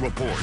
Report.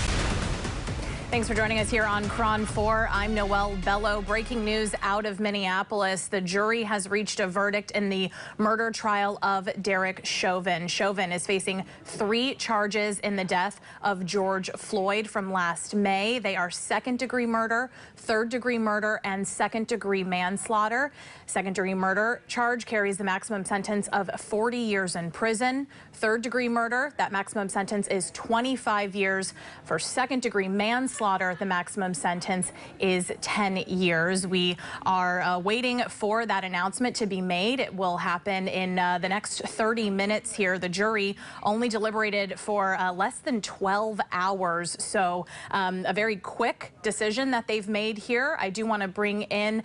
Thanks for joining us here on KRON 4. I'm Noelle Bello. Breaking news out of Minneapolis. The jury has reached a verdict in the murder trial of Derek Chauvin. Chauvin is facing 3 charges in the death of George Floyd from last May. They are second-degree murder, third-degree murder, and second-degree manslaughter. Second-degree murder charge carries the maximum sentence of 40 years in prison. Third-degree murder, that maximum sentence is 25 years. For second-degree manslaughter, the maximum sentence is 10 years. We are waiting for that announcement to be made. It will happen in the next 30 minutes here. The jury only deliberated for less than 12 hours, so a very quick decision that they've made here. I do want to bring in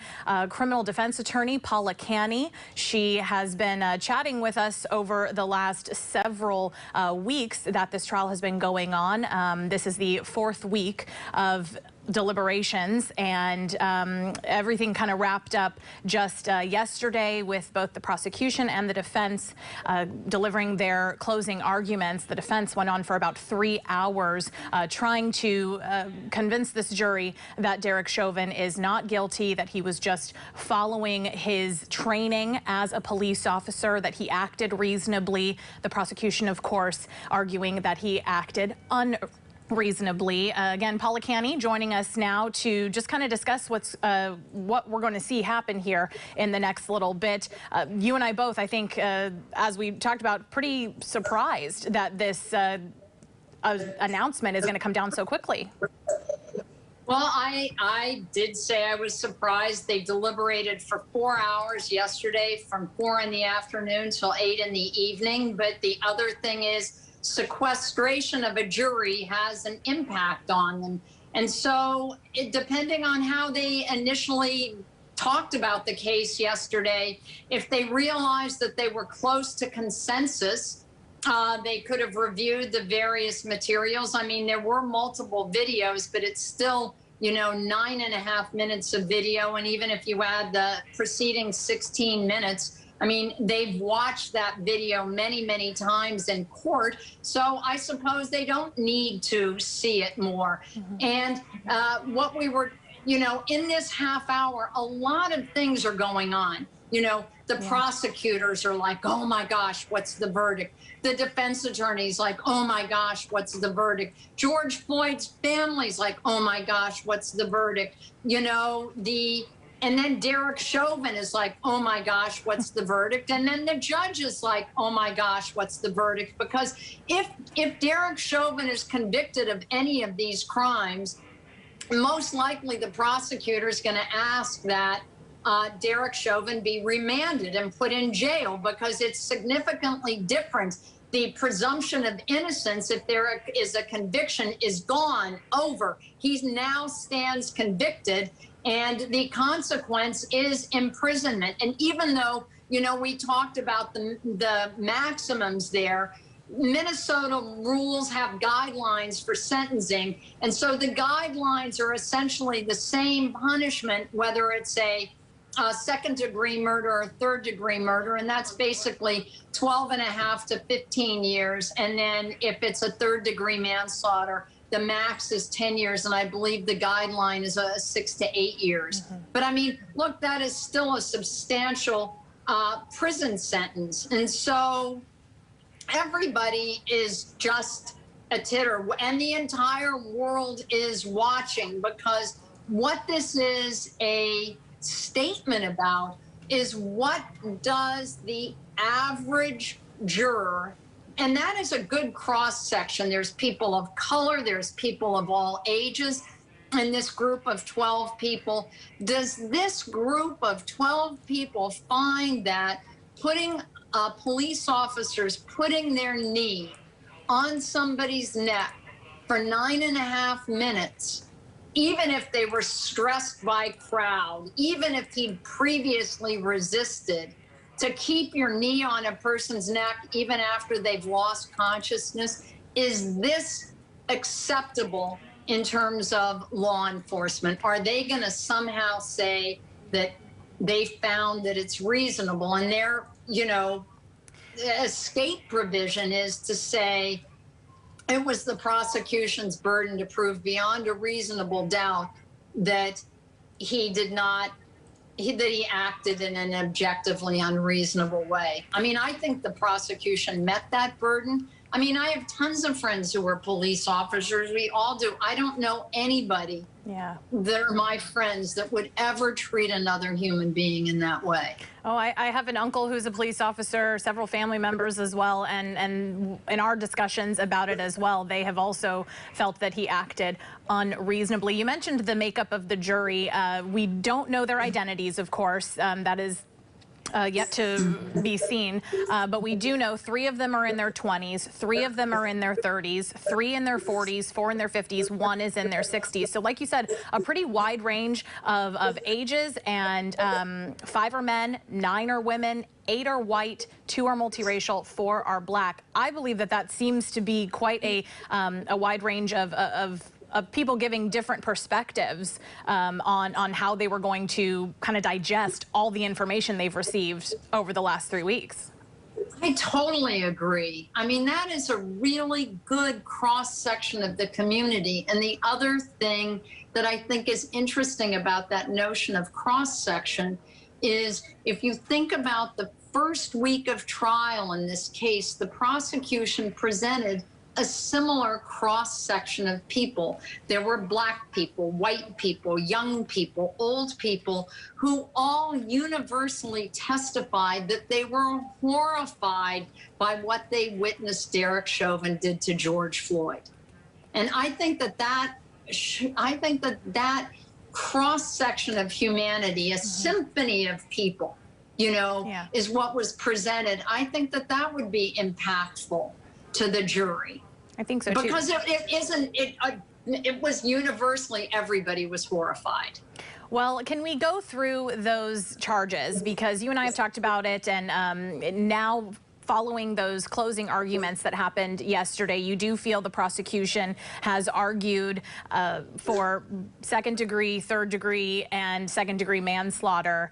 criminal defense attorney Paula Canny. She has been chatting with us over the last several weeks that this trial has been going on. This is the 4th week of deliberations, and everything kind of wrapped up just yesterday with both the prosecution and the defense delivering their closing arguments. The defense went on for about 3 hours trying to convince this jury that Derek Chauvin is not guilty, that he was just following his training as a police officer, that he acted reasonably. The prosecution, of course, arguing that he acted unreasonably. Again, Paula Canny joining us now to just kind of discuss what we're going to see happen here in the next little bit. You and I both, I think, as we talked about, pretty surprised that this announcement is going to come down so quickly. Well, I did say I was surprised. They deliberated for 4 hours yesterday, from 4 in the afternoon till 8 in the evening. But the other thing is, sequestration of a jury has an impact on them. And so depending on how they initially talked about the case yesterday, if they realized that they were close to consensus, they could have reviewed the various materials. I mean, there were multiple videos, but it's still, 9.5 minutes of video. And even if you add the preceding 16 minutes, I mean, they've watched that video many, many times in court, so I suppose they don't need to see it more. And what we were, in this half hour, a lot of things are going on. The prosecutors are like, oh my gosh, what's the verdict? The defense attorney's like, oh my gosh, what's the verdict? George Floyd's family's like, oh my gosh, what's the verdict? And then Derek Chauvin is like, oh my gosh, what's the verdict? And then the judge is like, oh my gosh, what's the verdict? Because if Derek Chauvin is convicted of any of these crimes, most likely the prosecutor is going to ask that Derek Chauvin be remanded and put in jail, because it's significantly different. The presumption of innocence, if there is a conviction, is gone, over. He now stands convicted, and the consequence is imprisonment. And even though, we talked about the maximums there, Minnesota rules have guidelines for sentencing. And so the guidelines are essentially the same punishment, whether it's a second-degree murder or third-degree murder, and that's basically 12.5 to 15 years. And then if it's a third-degree manslaughter, the max is 10 years, and I believe the guideline is 6 to 8 years. But I mean, look, that is still a substantial prison sentence. And so everybody is just a titter, and the entire world is watching, because what this is a statement about is, what does the average juror, and that is a good cross section. There's people of color, there's people of all ages in this group of 12 people. Does this group of 12 people find that police officers putting their knee on somebody's neck for 9.5 minutes, even if they were stressed by crowd, even if he'd previously resisted, to keep your knee on a person's neck even after they've lost consciousness, is this acceptable in terms of law enforcement? Are they going to somehow say that they found that it's reasonable? And their, escape provision is to say, it was the prosecution's burden to prove beyond a reasonable doubt that he did not, that he acted in an objectively unreasonable way. I mean, I think the prosecution met that burden. I mean, I have tons of friends who are police officers. We all do. I don't know anybody that are my friends that would ever treat another human being in that way. Oh, I have an uncle who's a police officer, several family members as well, and in our discussions about it as well, they have also felt that he acted unreasonably. You mentioned the makeup of the jury. We don't know their identities, of course. That is yet to be seen, but we do know 3 of them are in their 20s, 3 of them are in their 30s, 3 in their 40s, 4 in their 50s, 1 is in their 60s. So like you said, a pretty wide range of ages, and 5 are men, 9 are women, 8 are white, 2 are multiracial, 4 are black. I believe that that seems to be quite a wide range of people giving different perspectives on how they were going to kind of digest all the information they've received over the last 3 weeks. I totally agree. I mean, that is a really good cross-section of the community. And the other thing that I think is interesting about that notion of cross-section is if you think about the first week of trial in this case, the prosecution presented a similar cross-section of people. There were black people, white people, young people, old people, who all universally testified that they were horrified by what they witnessed Derek Chauvin did to George Floyd. And I think that cross-section of humanity, a symphony of people, you know, is what was presented. I think that would be impactful to the jury. I think so too. Because it was universally, everybody was horrified. Well, can we go through those charges? Because you and I have talked about it, and now following those closing arguments that happened yesterday, you do feel the prosecution has argued for second-degree, third-degree, and second-degree manslaughter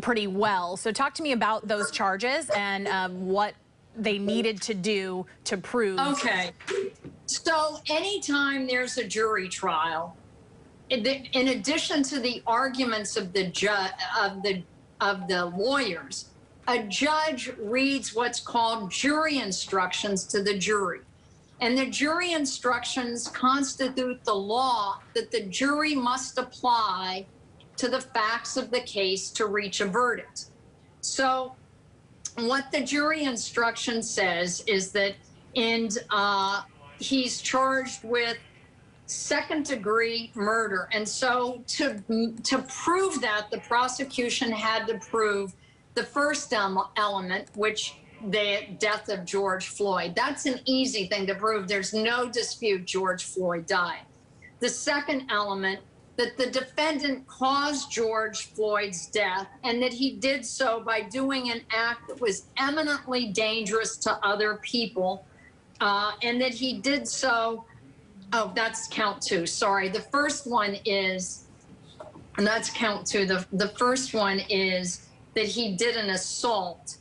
pretty well. So talk to me about those charges and what they needed to do to prove. Okay. So anytime there's a jury trial, in addition to the arguments of the lawyers, a judge reads what's called jury instructions to the jury. And the jury instructions constitute the law that the jury must apply to the facts of the case to reach a verdict. So what the jury instruction says is that he's charged with second-degree murder. And so to prove that, the prosecution had to prove the first element, which the death of George Floyd. That's an easy thing to prove. There's no dispute George Floyd died. The second element, that the defendant caused George Floyd's death and that he did so by doing an act that was eminently dangerous to other people, and that he did so, oh, that's count 2, sorry. The first one is, and that's count 2, the first one is that he did an assault.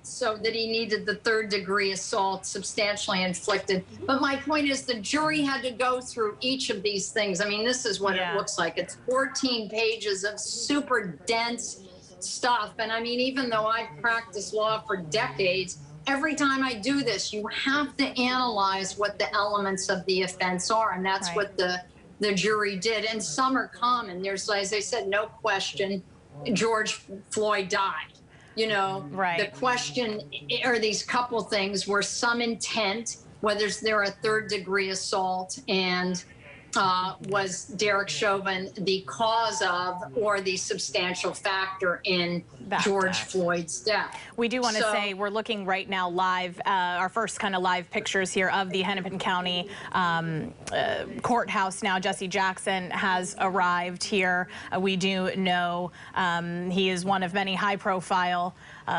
So that he needed the third-degree assault substantially inflicted. But my point is the jury had to go through each of these things. I mean, this is what it looks like. It's 14 pages of super dense stuff. And I mean, even though I've practiced law for decades, every time I do this, you have to analyze what the elements of the offense are. And that's what the jury did. And some are common. There's, as I said, no question, George Floyd died. You know, the question are these couple things were some intent, whether there a third-degree assault, and was Derek Chauvin the cause of or the substantial factor in George Floyd's death. We do want to say we're looking right now live, our first kind of live pictures here of the Hennepin County courthouse now. Jesse Jackson has arrived here. We do know he is one of many high-profile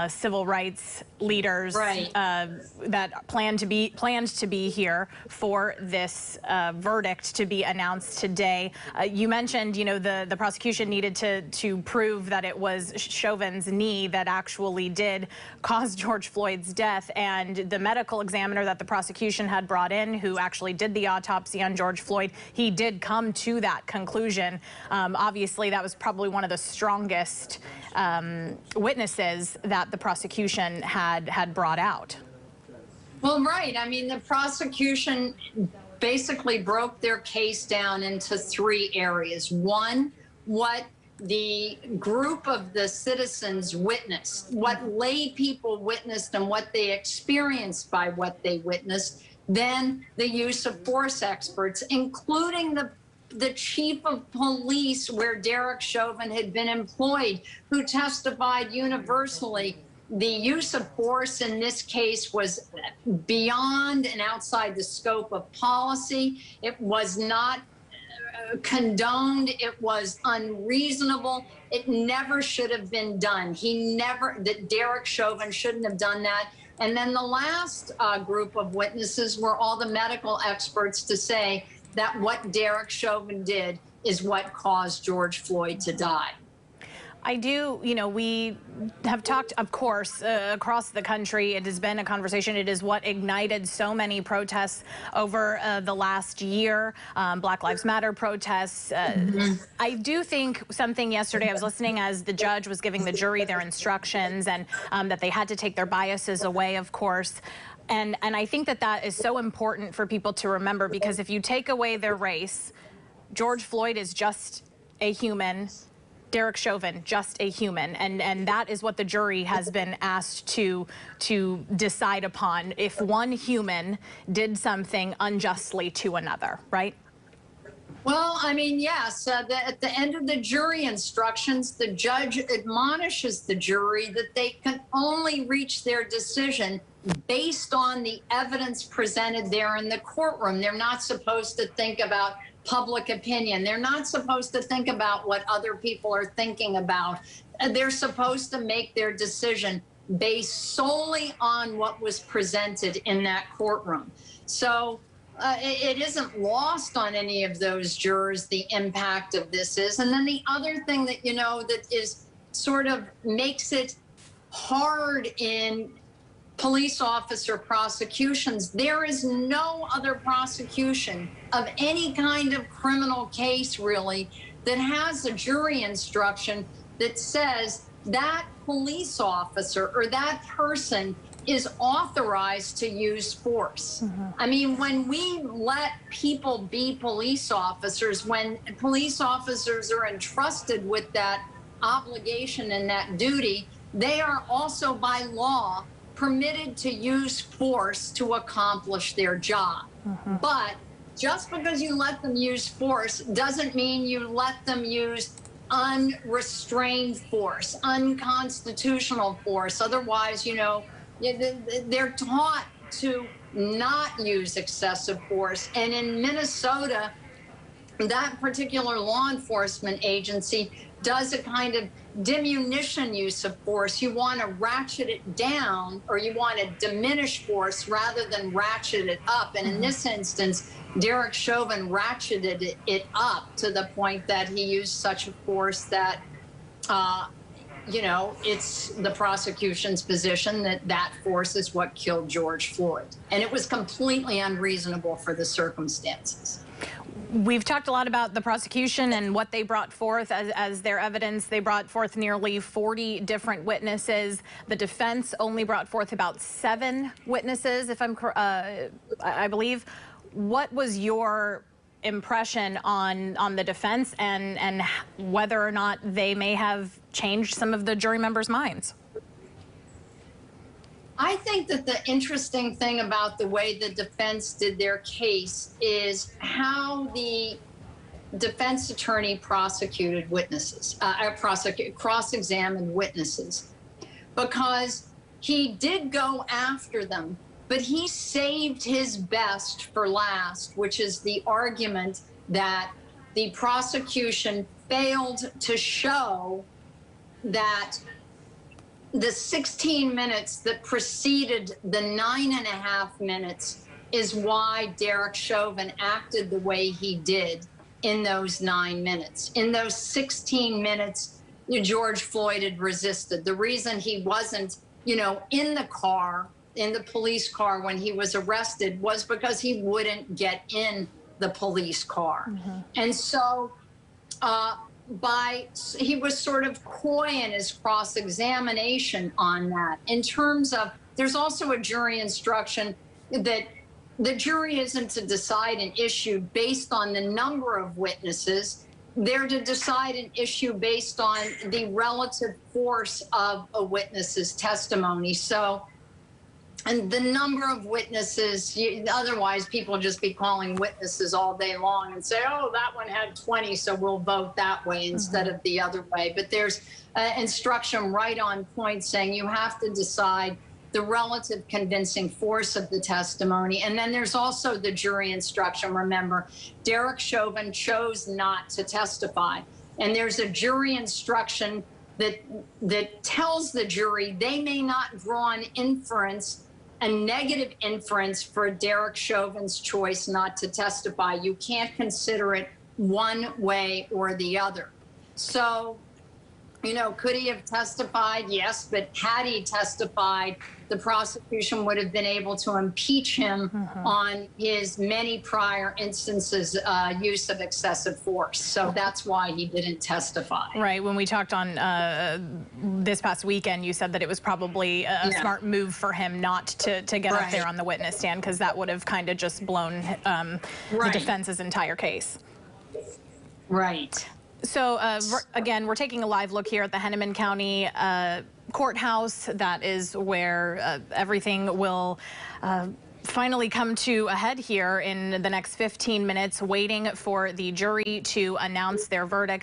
civil rights leaders Right. that planned to be here for this verdict to be announced today. You mentioned, you know, the prosecution needed to prove that it was Chauvin's knee that actually did cause George Floyd's death, and the medical examiner that the prosecution had brought in, who actually did the autopsy on George Floyd, he did come to that conclusion. Obviously, that was probably one of the strongest witnesses that the prosecution had brought out. Well, right. I mean, the prosecution basically broke their case down into three areas. One, what the group of the citizens witnessed, what lay people witnessed and what they experienced by what they witnessed. Then the use of force experts, including the chief of police, where Derek Chauvin had been employed, who testified universally. The use of force in this case was beyond and outside the scope of policy. It was not condoned. It was unreasonable. It never should have been done. That Derek Chauvin shouldn't have done that. And then the last group of witnesses were all the medical experts to say that what Derek Chauvin did is what caused George Floyd to die. I do, you know, we have talked, of course, across the country. It has been a conversation. It is what ignited so many protests over the last year, Black Lives Matter protests. I do think something yesterday, I was listening as the judge was giving the jury their instructions, and that they had to take their biases away, of course. And I think that is so important for people to remember, because if you take away their race, George Floyd is just a human. Derek Chauvin, just a human, and that is what the jury has been asked to decide upon, if one human did something unjustly to another, right? Well, I mean, yes, at the end of the jury instructions, the judge admonishes the jury that they can only reach their decision based on the evidence presented there in the courtroom. They're not supposed to think about public opinion. They're not supposed to think about what other people are thinking about. They're supposed to make their decision based solely on what was presented in that courtroom. So it isn't lost on any of those jurors the impact of this is. And then the other thing that, you know, that is sort of makes it hard in police officer prosecutions, there is no other prosecution of any kind of criminal case, really, that has a jury instruction that says that police officer or that person is authorized to use force. I mean, when we let people be police officers, when police officers are entrusted with that obligation and that duty, they are also by law permitted to use force to accomplish their job. But just because you let them use force doesn't mean you let them use unrestrained force, unconstitutional force. Otherwise, you know, they're taught to not use excessive force. And in Minnesota, that particular law enforcement agency does a kind of diminution use of force. You want to ratchet it down, or you want to diminish force rather than ratchet it up. And in this instance, Derek Chauvin ratcheted it up to the point that he used such a force that, you know, it's the prosecution's position that that force is what killed George Floyd. And it was completely unreasonable for the circumstances. We've talked a lot about the prosecution and what they brought forth as their evidence. They brought forth nearly 40 different witnesses. The defense only brought forth about 7 witnesses, if I believe. What was your impression on the defense and whether or not they may have changed some of the jury members' minds? I think that the interesting thing about the way the defense did their case is how the defense attorney prosecuted witnesses, cross-examined witnesses, because he did go after them, but he saved his best for last, which is the argument that the prosecution failed to show that the 16 minutes that preceded the 9.5 minutes is why Derek Chauvin acted the way he did in those 9 minutes. In those 16 minutes, George Floyd had resisted. The reason he wasn't, in the car, in the police car when he was arrested was because he wouldn't get in the police car. Mm-hmm. And so he was sort of coy in his cross-examination on that. In terms of, there's also a jury instruction that the jury isn't to decide an issue based on the number of witnesses. They're to decide an issue based on the relative force of a witness's testimony. So, and the number of witnesses, otherwise people just be calling witnesses all day long and say, oh, that one had 20, so we'll vote that way instead of the other way. But there's instruction right on point saying you have to decide the relative convincing force of the testimony. And then there's also the jury instruction. Remember, Derek Chauvin chose not to testify. And there's a jury instruction that tells the jury they may not draw an inference, a negative inference for Derek Chauvin's choice not to testify. You can't consider it one way or the other. So, could he have testified? Yes, but had he testified, the prosecution would have been able to impeach him on his many prior instances use of excessive force. So that's why he didn't testify. Right. When we talked on this past weekend, you said that it was probably a smart move for him not to get up there on the witness stand, because that would have kind of just blown the defense's entire case. Right. So, again, we're taking a live look here at the Henneman County Courthouse. That is where everything will finally come to a head here in the next 15 minutes, waiting for the jury to announce their verdict.